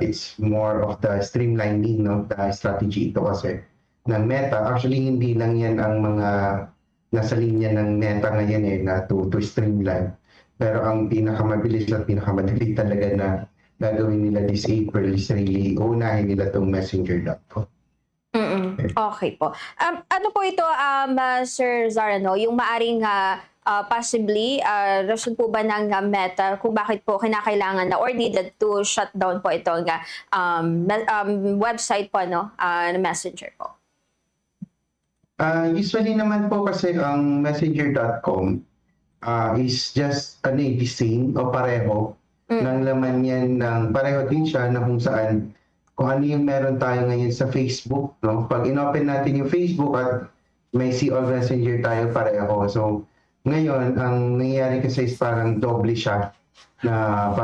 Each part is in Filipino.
It's more of the streamlining, no, the strategy ito kasi ng Meta. Actually, hindi lang yan ang mga nasa linya ng Meta ngayon na to streamline. Pero ang pinakamabilis at pinakamadali talaga na gagawin nila this April is really unahin nila itong messenger.com. Okay po. Ano po ito, Sir Zarano, yung maaring possibly rason po ba ng Meta kung bakit po kinakailangan na or needed to shut down po itong website po, no, na Messenger po? Usually naman po kasi ang messenger.com is just the same o pareho ng laman yan pareho din siya na kung saan kung ano yung meron tayo ngayon sa Facebook, no? Pag inopen natin yung Facebook at may see all messenger tayo pareho. So ngayon ang nangyayari kasi is parang doble siya na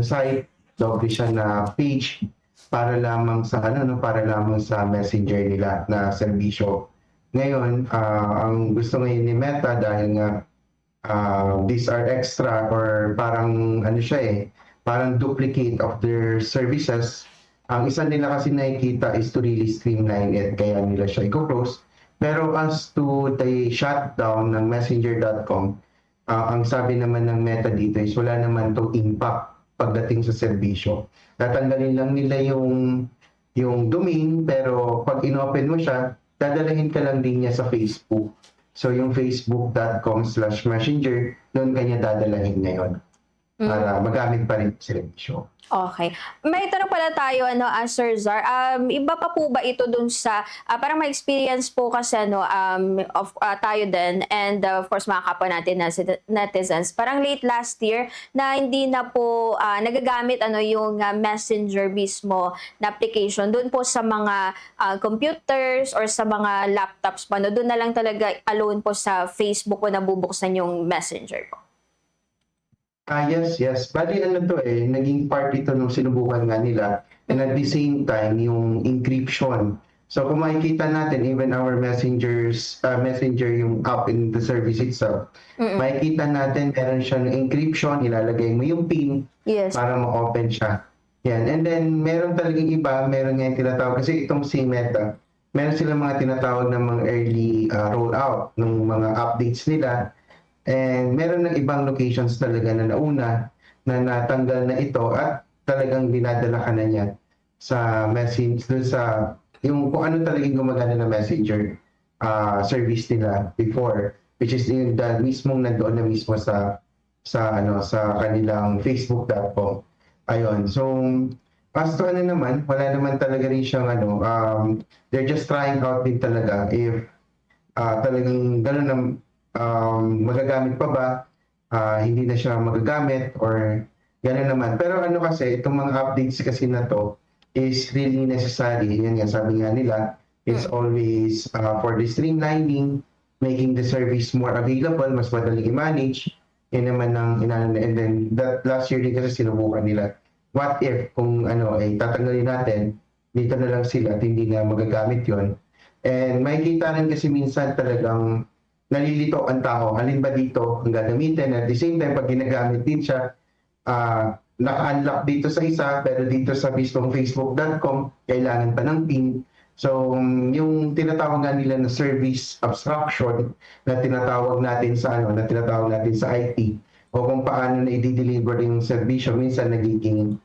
site, doble siya na page para lamang sa para lamang sa messenger nila na serbisyo. Ngayon, ang gusto ngayon ni Meta dahil nga these are extra or parang parang duplicate of their services. Ang isa nila kasi nakikita is to really streamline it, kaya nila siya i-close. Pero as to the shutdown ng messenger.com, ang sabi naman ng Meta dito is wala naman itong impact pagdating sa serbisyo. Tatanggalin lang nila yung domain, pero pag inopen mo siya, dadalahin ka lang din niya sa Facebook. So yung facebook.com/messenger, doon kanya dadalahin ngayon para magamit pa rin sa serbisyo. Okay. May tanong pala tayo, Sir Zar. Iba pa po ba ito dun sa, parang may experience po kasi, tayo din, and of course, mga kapwa natin na netizens. Parang late last year, na hindi na po nagagamit yung messenger mismo na application. Doon po sa mga computers or sa mga laptops po, doon na lang talaga alone po sa Facebook po nabubuksan yung messenger po. Yes. Bali naging part ito nung sinubukan nga nila, and at the same time, yung encryption. So kung makikita natin, even our messenger yung app in the service itself, makikita natin meron siya ng encryption, ilalagay mo yung PIN para ma-open siya. Yan. And then, meron talagang iba, meron nga yung tinatawag, kasi itong si Meta, meron silang mga tinatawag ng mga early rollout ng mga updates nila. And meron ng ibang locations talaga na nauna na natanggal na ito at talagang dinadala ka na niya sa message doon sa yung kung ano talagang gumagana na messenger service nila before, which is yung mismong nandoon na mismo sa kanilang facebook.com. Ayun. So as to naman, wala naman talaga rin siyang they're just trying out din talaga if talagang gano'n na magagamit pa ba, hindi na siya magagamit or gano'n naman. Pero kasi, itong mga updates kasi na to is really necessary. Yan nga, sabi nga nila, it's always for the streamlining, making the service more available, mas madaling i-manage. Yan naman and then that last year din kasi sinubukan nila. What if, kung tatanggalin natin, dito na lang sila at hindi na magagamit yon. And makikita rin kasi minsan talagang nalilito ang tao. Alin ba dito ang gagamitin? At the same time, pag ginagamit din siya, naka-unlock dito sa isa, pero dito sa mismong facebook.com, kailangan pa ng PIN. So, yung tinatawag nga nila na service obstruction na tinatawag natin sa IT, o kung paano na i-deliver yung serbisyo, minsan nagiging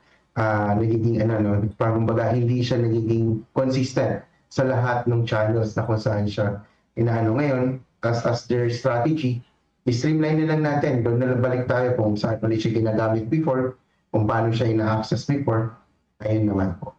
parang baga hindi siya nagiging consistent sa lahat ng channels na kung saan siya ngayon. As their strategy, i-streamline na lang natin. Doon na balik tayo kung saan ulit siya ginagamit before, kung paano siya ina-access before. Ayun naman po.